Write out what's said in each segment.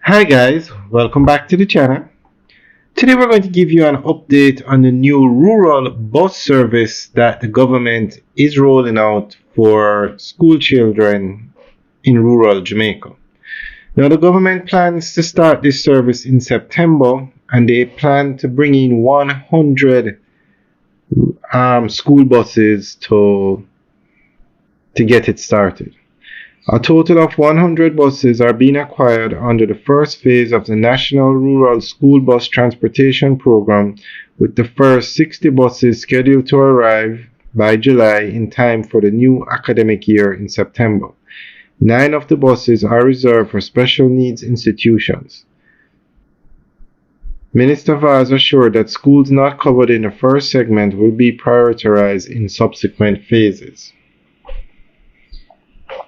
Hi guys, welcome back to the channel. Today we're going to give you an update on the new rural bus service that the government is rolling out for school children in rural Jamaica. Now the government plans to start this service in September and they plan to bring in 100 school buses to get it started. A total of 100 buses are being acquired under the first phase of the National Rural School Bus Transportation Program, with the first 60 buses scheduled to arrive by July in time for the new academic year in September. 9 of the buses are reserved for special needs institutions. Minister Vaz assured that schools not covered in the first segment will be prioritized in subsequent phases.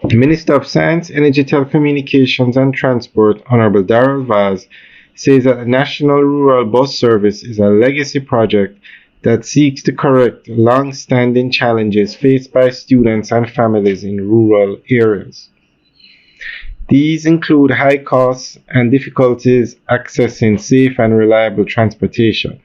The Minister of Science, Energy, Telecommunications and Transport, Honorable Rural Vaz, says that the National Rural Bus Service is a legacy project that seeks to correct long-standing challenges faced by students and families in rural areas. These include high costs and difficulties accessing safe and reliable transportation.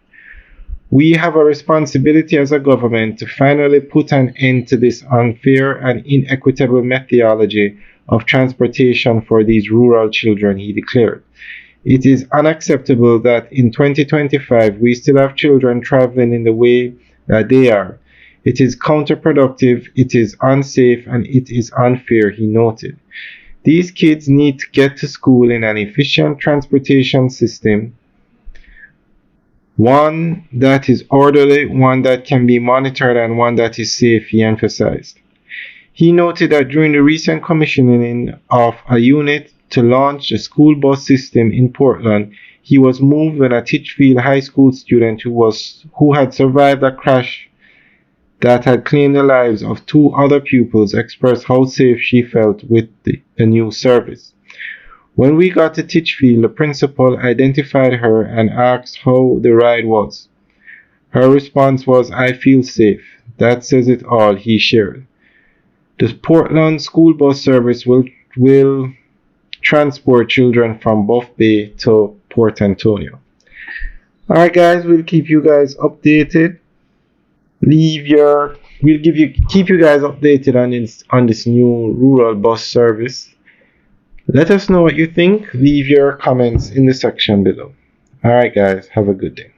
We have a responsibility as a government to finally put an end to this unfair and inequitable methodology of transportation for these rural children, he declared. It is unacceptable that in 2025 we still have children traveling in the way that they are. It is counterproductive, it is unsafe, and it is unfair, he noted. These kids need to get to school in an efficient transportation system, one that is orderly, one that can be monitored, and one that is safe, he emphasized. He noted that during the recent commissioning of a unit to launch a school bus system in Portland, he was moved when a Titchfield High School student who had survived a crash that had claimed the lives of 2 other pupils expressed how safe she felt with the new service. When we got to Titchfield, the principal identified her and asked how the ride was. Her response was, "I feel safe." That says it all, he shared. The Portland school bus service will transport children from Buff Bay to Port Antonio. Alright guys, we'll keep you guys updated. Keep you guys updated on this new rural bus service. Let us know what you think. Leave your comments in the section below. Alright guys, have a good day.